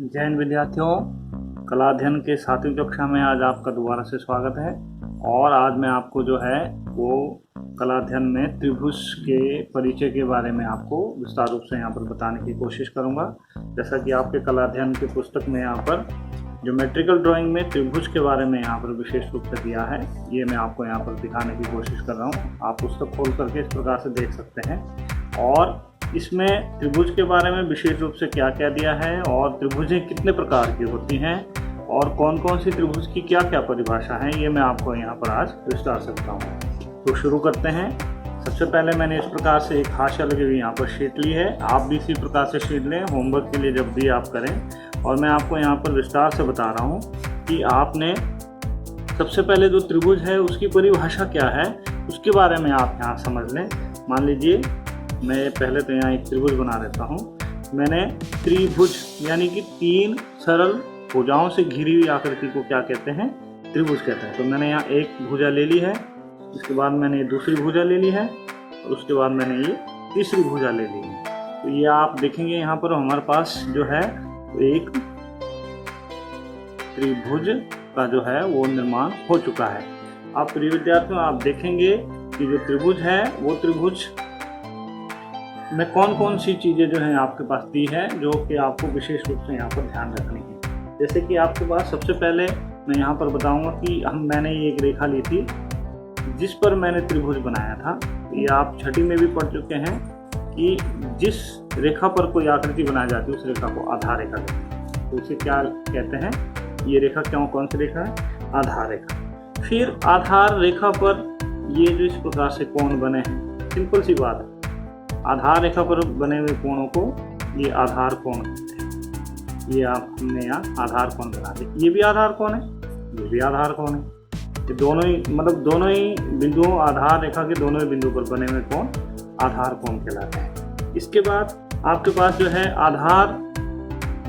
जैन विद्यार्थियों, कला अध्ययन के 7वीं कक्षा में आज आपका दोबारा से स्वागत है। और आज मैं आपको जो है वो कला अध्ययन में त्रिभुज के परिचय के बारे में आपको विस्तार रूप से यहाँ पर बताने की कोशिश करूँगा। जैसा कि आपके कला अध्ययन की पुस्तक में यहाँ पर ज्योमेट्रिकल ड्राइंग में त्रिभुज के बारे में यहाँ पर विशेष रूप से दिया है, ये मैं आपको यहाँ पर दिखाने की कोशिश कर रहा हूँ। आप पुस्तक खोल करके इस प्रकार से देख सकते हैं। और इसमें त्रिभुज के बारे में विशेष रूप से क्या क्या दिया है और त्रिभुजें कितने प्रकार की होती हैं और कौन कौन सी त्रिभुज की क्या क्या परिभाषा है, ये मैं आपको यहाँ पर आज विस्तार से बताऊँगा। तो शुरू करते हैं। सबसे पहले मैंने इस प्रकार से एक हाशिया लगी हुई यहाँ पर शीट ली है। आप भी इसी प्रकार से शीट लें होमवर्क के लिए जब भी आप करें। और मैं आपको यहाँ पर विस्तार से बता रहा हूँ कि आपने सबसे पहले जो त्रिभुज है उसकी परिभाषा क्या है, उसके बारे में आप यहाँ समझ लें। मान लीजिए मैं पहले तो यहाँ एक त्रिभुज बना लेता हूँ। मैंने त्रिभुज यानी कि 3 सरल भुजाओं से घिरी हुई आकृति को क्या कहते हैं, त्रिभुज कहते हैं। तो मैंने यहाँ एक भुजा ले ली है, इसके बाद मैंने ये दूसरी भुजा ले ली है और उसके बाद मैंने ये तीसरी भुजा ले ली है। तो ये आप देखेंगे यहाँ पर हमारे पास जो है एक त्रिभुज का जो है वो निर्माण हो चुका है। आप प्रिय विद्यार्थियों, आप देखेंगे कि जो त्रिभुज है वो त्रिभुज में कौन कौन सी चीज़ें जो हैं आपके पास दी है, जो कि आपको विशेष रूप से यहाँ पर ध्यान रखनी है। जैसे कि आपके पास सबसे पहले मैं यहाँ पर बताऊँगा कि मैंने ये एक रेखा ली थी जिस पर मैंने त्रिभुज बनाया था। ये आप छठी में भी पढ़ चुके हैं कि जिस रेखा पर कोई आकृति बनाई जाती है उस रेखा को आधार रेखा कहते हैं। तो इसे क्या कहते हैं, ये रेखा कौन सी रेखा है, आधार रेखा। फिर आधार रेखा पर ये जो इस प्रकार से कोण बने हैं, सिंपल सी बात है, आधार रेखा पर बने हुए कोणों को ये आधार कोण कहते हैं। ये हमने यहाँ आधार कोण बना दिया। ये भी आधार कोण है, ये भी आधार कोण है। ये दोनों ही दोनों ही बिंदुओं, आधार रेखा के दोनों ही बिंदुओं पर बने हुए कोण आधार कोण कहलाते हैं। इसके बाद आपके पास जो है आधार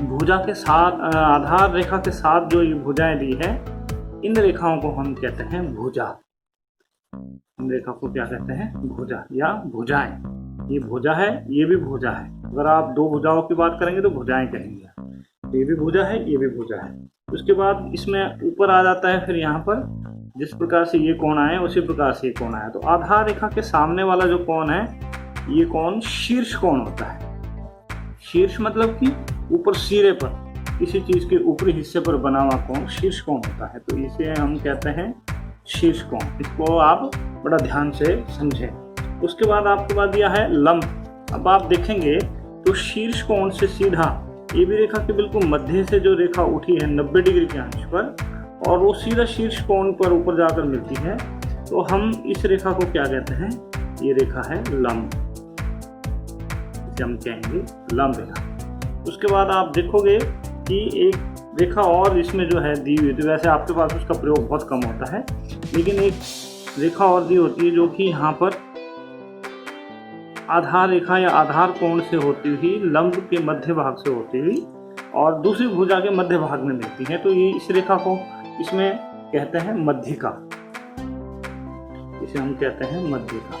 भुजा के साथ, आधार रेखा के साथ जो ये भुजाएं दी है, इन रेखाओं को हम कहते हैं भुजा। इन रेखा को क्या कहते हैं, भुजा या भुजाएं। ये भुजा है, ये भी भुजा है। अगर आप 2 भुजाओं की बात करेंगे तो भुजाएं कहेंगे। ये भी भुजा है, ये भी भुजा है। उसके बाद इसमें ऊपर आ जाता है, फिर यहाँ पर जिस प्रकार से ये कोण आए उसी प्रकार से ये कोण आया। तो आधार रेखा के सामने वाला जो कोण है, ये कोण शीर्ष कोण होता है। शीर्ष मतलब कि ऊपर सिरे पर, किसी चीज के ऊपरी हिस्से पर बना हुआ कोण शीर्ष कोण होता है। तो इसे हम कहते हैं शीर्ष कोण। इसको आप बड़ा ध्यान से समझें। उसके बाद आपके पास दिया है लंब। अब आप देखेंगे तो शीर्ष कोण से सीधा ये भी रेखा के बिल्कुल मध्य से जो रेखा उठी है 90 डिग्री के अंश पर, और वो सीधा शीर्ष कोण पर ऊपर जाकर मिलती है, तो हम इस रेखा को क्या कहते हैं, ये रेखा है लंब। इसे हम कहेंगे लंब रेखा। उसके बाद आप देखोगे कि एक रेखा और इसमें जो है दी हुई, तो वैसे आपके पास उसका प्रयोग बहुत कम होता है, लेकिन एक रेखा और दी होती है जो कि यहाँ पर आधार रेखा या आधार कोण से होती हुई लंब के मध्य भाग से होती हुई और दूसरी भुजा के मध्य भाग में मिलती है। तो ये इस रेखा को इसमें कहते हैं मध्यिका। इसे हम कहते हैं मध्यिका।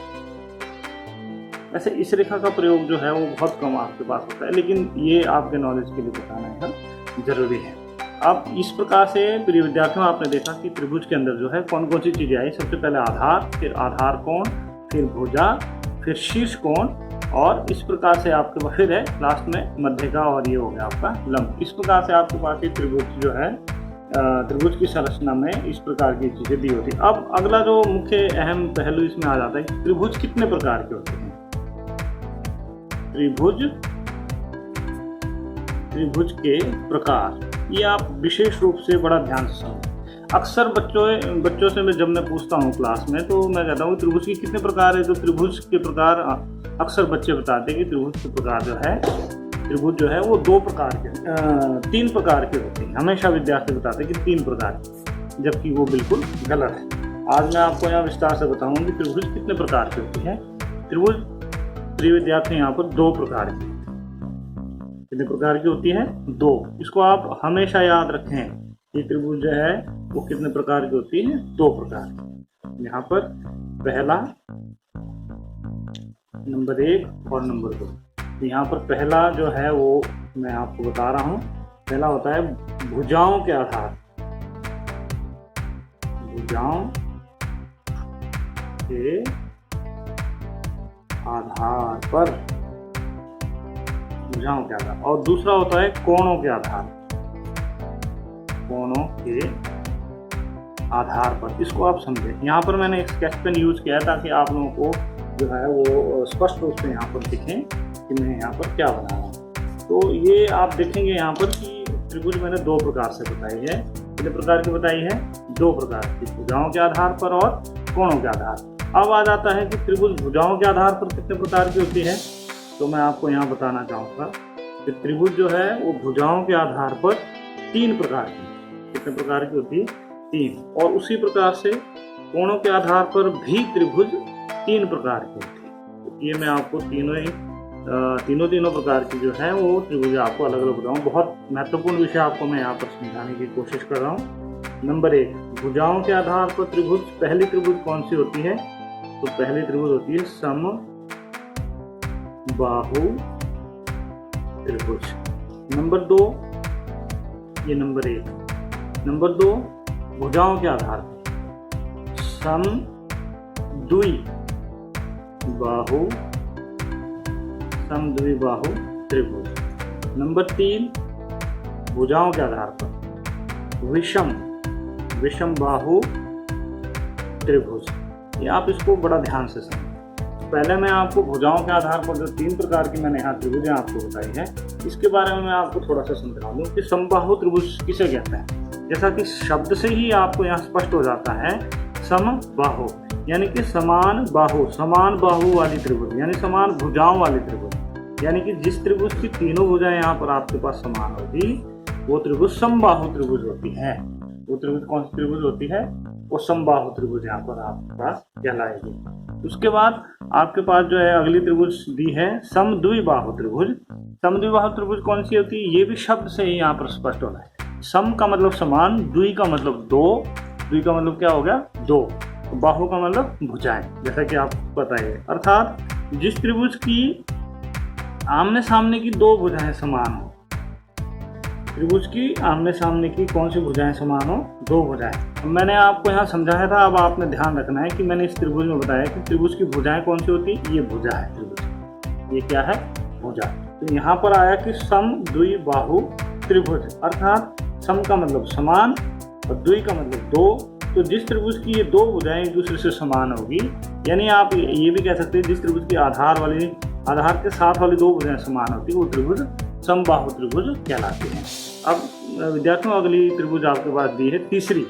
वैसे इस रेखा का प्रयोग जो है वो बहुत कम आपके पास होता है, लेकिन ये आपके नॉलेज के लिए बताना है जरूरी है। अब इस प्रकार से प्रिय विद्यार्थियों, आपने देखा कि त्रिभुज के अंदर जो है कौन कौन सी चीजें आई। सबसे पहले आधार, फिर आधार कोण, फिर भुजा, फिर शीर्ष कोण, और इस प्रकार से आपके पास फिर है लास्ट में मध्यिका, और ये हो गया आपका लंब। इस प्रकार से आपके पास ये त्रिभुज जो है, त्रिभुज की संरचना में इस प्रकार की चीजें दी होती है। अब अगला जो मुख्य अहम पहलू इसमें आ जाता है कि त्रिभुज कितने प्रकार के होते हैं। त्रिभुज के प्रकार, ये आप विशेष रूप से बड़ा ध्यान से समझें। अक्सर बच्चों से जब मैं पूछता हूँ क्लास में, तो मैं कहता हूँ त्रिभुज के कितने प्रकार है। तो त्रिभुज के प्रकार अक्सर बच्चे बताते हैं कि त्रिभुज के प्रकार जो है, त्रिभुज जो है वो 2 प्रकार के, 3 प्रकार के होते हैं। हमेशा विद्यार्थी बताते हैं कि 3 प्रकार के, जबकि वो बिल्कुल गलत है। आज मैं आपको यहाँ विस्तार से बताऊंगा कि त्रिभुज कितने प्रकार की होती है। त्रिभुज प्रिय विद्यार्थी यहाँ पर 2 प्रकार की, कितने प्रकार की होती है, 2। इसको आप हमेशा याद रखें। ये त्रिभुज जो है वो कितने प्रकार की होती है, 2 प्रकार की। यहाँ पर पहला, नंबर 1 और नंबर 2। यहाँ पर पहला जो है वो मैं आपको बता रहा हूँ। पहला होता है भुजाओं के आधार, भुजाओं के आधार पर, भुजाओं के आधार। और दूसरा होता है कोणों के आधार, कोणों के आधार पर। इसको आप समझें। यहाँ पर मैंने एक स्केच पेन यूज किया है ताकि आप लोगों को जो है वो स्पष्ट रूप से यहाँ पर दिखें कि मैं यहाँ पर क्या बना रहा हूँ। तो ये आप देखेंगे यहाँ पर कि त्रिभुज मैंने दो प्रकार से बताई है। कितने प्रकार की बताई है? दो प्रकार की, भुजाओं के आधार पर और कोणों के आधार। अब आ जाता है कि त्रिभुज भुजाओं के आधार पर कितने प्रकार की होती है। तो मैं आपको यहाँ बताना चाहूँगा कि त्रिभुज जो है वो भुजाओं के आधार पर 3 प्रकार की, कितने प्रकार की होती है? 3। और उसी प्रकार से कोणों के आधार पर भी त्रिभुज 3 प्रकार की होती है। तो ये मैं आपको तीनों प्रकार की जो है वो त्रिभुज आपको अलग अलग बताऊँ। बहुत महत्वपूर्ण विषय आपको मैं यहाँ पर समझाने की कोशिश कर रहा हूँ। नंबर 1, भुजाओं के आधार पर त्रिभुज। पहली त्रिभुज कौन सी होती है? तो पहली त्रिभुज होती है समबाहु त्रिभुज। नंबर 2, ये नंबर 1। नंबर 2, भुजाओं के आधार पर समद्विबाहु त्रिभुज। नंबर 3, भुजाओं के आधार पर विषम बाहु त्रिभुज। ये आप इसको बड़ा ध्यान से समझें। पहले मैं आपको भुजाओं के आधार पर जो 3 प्रकार की मैंने यहाँ त्रिभुजें आपको बताई है, इसके बारे में मैं आपको थोड़ा सा समझा दूँ कि समबाहु त्रिभुज किसे कहते हैं। जैसा कि शब्द से ही आपको यहाँ स्पष्ट हो जाता है, समबाहु यानी कि समान बाहु वाली त्रिभुज, यानी समान भुजाओं वाली त्रिभुज। यानी कि जिस त्रिभुज की तीनों भुजाएं यहाँ पर आपके पास समान होगी वो त्रिभुज समबाहु त्रिभुज होती है। वो त्रिभुज कौन सी त्रिभुज होती है? वो समबाहु त्रिभुज यहाँ पर आपके पास कहलाएगी। उसके बाद आपके पास जो है अगली त्रिभुज दी है समद्विबाहु त्रिभुज। समद्विबाहु त्रिभुज कौन सी होती है? ये भी शब्द से ही यहाँ पर स्पष्ट होना है। सम का मतलब समान, द्वि का मतलब 2, द्वि का मतलब क्या हो गया? 2, बाहु का मतलब भुजाएं, जैसा कि आपको पता है। अर्थात जिस त्रिभुज की आमने सामने की 2 भुजाएं समान हो, त्रिभुज की आमने सामने की कौन सी भुजाएं समान हो? 2 भुजाएं। मैंने आपको यहाँ समझाया था, अब आपने ध्यान रखना है कि मैंने इस त्रिभुज में बताया कि त्रिभुज की भुजाएं कौन सी होती? ये भुजा है त्रिभुज, ये क्या है? भुजा। तो यहाँ पर आया कि समद्विबाहु त्रिभुज, अर्थात सम का मतलब समान और द्वि का मतलब 2। तो जिस त्रिभुज की ये 2 भुजाएं एक दूसरे से समान होगी, यानी आप ये भी कह सकते हैं जिस त्रिभुज की आधार के साथ वाली 2 भुजाएं समान होती है वो त्रिभुज समबाहु त्रिभुज कहलाते हैं। अब विद्यार्थियों अगली त्रिभुज आपके पास दी है तीसरी,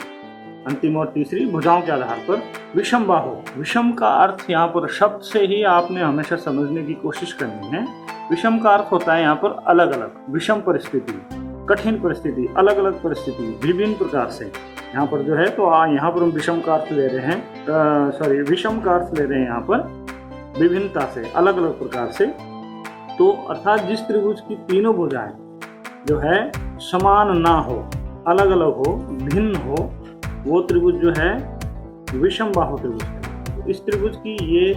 अंतिम और तीसरी, भुजाओं के आधार पर विषम बाहु। विषम का अर्थ यहाँ पर शब्द से ही आपने हमेशा समझने की कोशिश करनी है। विषम का अर्थ होता है यहाँ पर अलग अलग, विषम परिस्थिति, कठिन परिस्थिति, अलग अलग परिस्थिति, विभिन्न प्रकार से यहाँ पर जो है। तो यहाँ पर हम विषम का अर्थ ले रहे हैं, विषम का अर्थ ले रहे हैं यहाँ पर विभिन्नता से, अलग अलग प्रकार से। तो अर्थात जिस त्रिभुज की तीनों भुजाएं जो है समान ना हो, अलग अलग हो, भिन्न हो, वो त्रिभुज जो है विषम बाहु त्रिभुज है। इस त्रिभुज की ये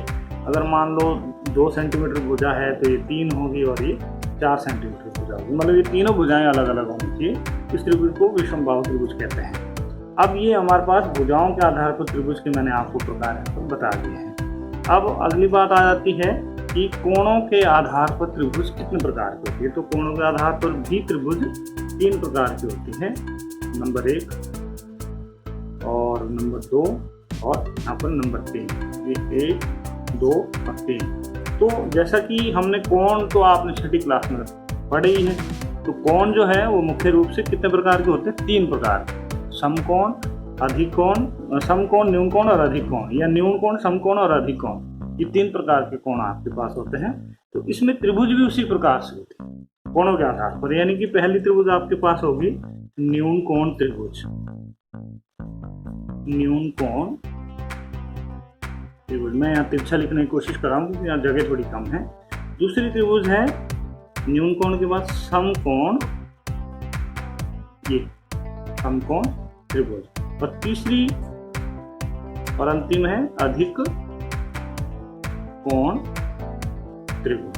अगर मान लो 2 सेंटीमीटर भुजा है तो ये 3 होगी और ये 4 सेंटीमीटर भुजा होगी, मतलब ये तीनों भुजाएं अलग अलग होनी चाहिए। इस त्रिभुज को विषम बाहु त्रिभुज कहते हैं। अब ये हमारे पास भुजाओं के आधार पर त्रिभुज के मैंने आपको प्रकार बता दिए हैं। अब अगली बात आ जाती है कि कोणों के आधार पर त्रिभुज कितने प्रकार की होती है। तो कोणों के आधार पर भी त्रिभुज 3 प्रकार की होती है, नंबर 1 और नंबर 2 और यहाँ पर नंबर 3। ये 1, 2 और 3। तो जैसा कि हमने कोण तो आपने 6ठी क्लास में पढ़े ही है। तो कोण जो है वो मुख्य रूप से कितने प्रकार के होते हैं? 3 प्रकार, समकोण, अधिकोण, समकोण, न्यून कोण और अधिक कोण, या न्यून कोण, समकोण और अधिक कोण। ये 3 प्रकार के कोण आपके पास होते हैं। तो इसमें त्रिभुज भी उसी प्रकार से होते हैं कोणों के आधार पर। यानी कि पहली त्रिभुज आपके पास होगी न्यून कोण त्रिभुज, न्यून कोण त्रिभुज। मैं यहाँ तिरछा लिखने की कोशिश कर रहा हूँ क्योंकि यहाँ जगह थोड़ी कम है। दूसरी त्रिभुज है न्यून कोण के बाद समकोण, ये समकोण त्रिभुज। और तीसरी और अंतिम है अधिक कोण त्रिभुज।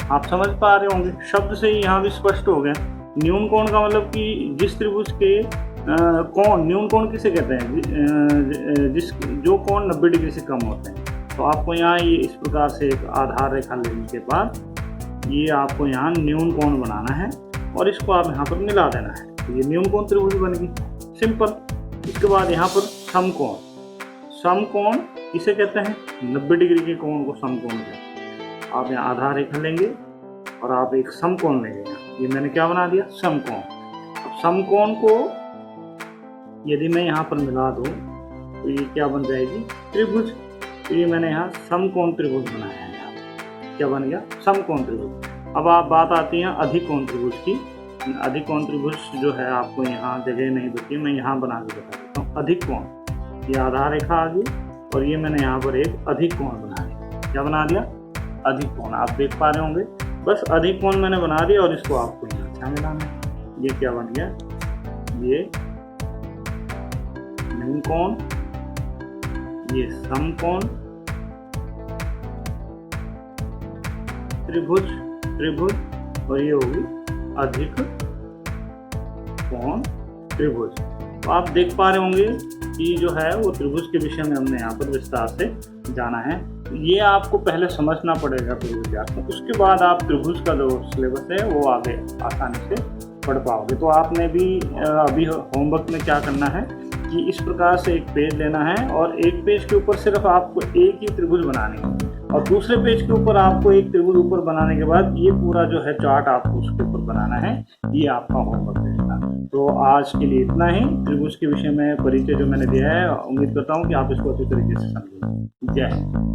आप समझ पा रहे होंगे, शब्द से ही यहाँ भी स्पष्ट हो गया न्यून कोण का मतलब कि जिस त्रिभुज के कोण, न्यून कोण किसे कहते हैं, जिस जो कोण 90 डिग्री से कम होते हैं। तो आपको यहाँ ये इस प्रकार से एक आधार रेखा लेने के बाद ये आपको यहाँ न्यून कोण बनाना है और इसको आप यहाँ पर मिला देना है। तो ये न्यून कोण त्रिभुज बन गई, सिंपल। इसके बाद यहाँ पर समकोण, समकोण किसे कहते हैं, 90 डिग्री के कोण को समकोण कहते हैं। आप यहाँ आधार रेखा लेंगे और आप एक समकोण लेंगे। ये मैंने क्या बना दिया, समकोण। अब समकोण को यदि मैं यहाँ पर मिला दूँ तो ये क्या बन जाएगी, त्रिभुज। तो ये मैंने यहाँ समकोण त्रिभुज बनाया है। यहाँ क्या बन गया, समकोण त्रिभुज। अब आप बात आती है अधिक कोण त्रिभुज की। अधिक कोण त्रिभुज जो है आपको यहाँ जगह नहीं बची, मैं यहाँ बना के बता देता हूँ। अधिक कोण, ये आधार रेखा आ गई और ये मैंने यहाँ पर एक अधिक कोण बना दिया। क्या बना दिया, अधिक कोण। आप देख पा रहे होंगे, बस अधिक कोण मैंने बना दिया और इसको आपको यहाँ अच्छा मिलाना है। ये क्या बन गया, ये न्यून कोण, ये समकोण त्रिभुज, त्रिभुज, और ये होगी अधिक कोण त्रिभुज। तो आप देख पा रहे होंगे कि जो है वो त्रिभुज के विषय में हमने यहाँ पर विस्तार से जाना है। ये आपको पहले समझना पड़ेगा त्रिभुज, उसके बाद आप त्रिभुज का जो सिलेबस है वो आगे आसानी से पढ़ पाओगे। तो आपने भी अभी होमवर्क में क्या करना है कि इस प्रकार से एक पेज लेना है और एक पेज के ऊपर सिर्फ आपको एक ही त्रिभुज बनानी है और दूसरे पेज के ऊपर आपको एक त्रिभुज ऊपर बनाने के बाद ये पूरा जो है चार्ट आपको उसके ऊपर बनाना है। ये आपका होमवर्क रहेगा। तो आज के लिए इतना ही। त्रिभुज के विषय में परिचय जो मैंने दिया है, उम्मीद करता हूँ कि आप इसको अच्छी तरीके से समझेंगे। जय हिंद।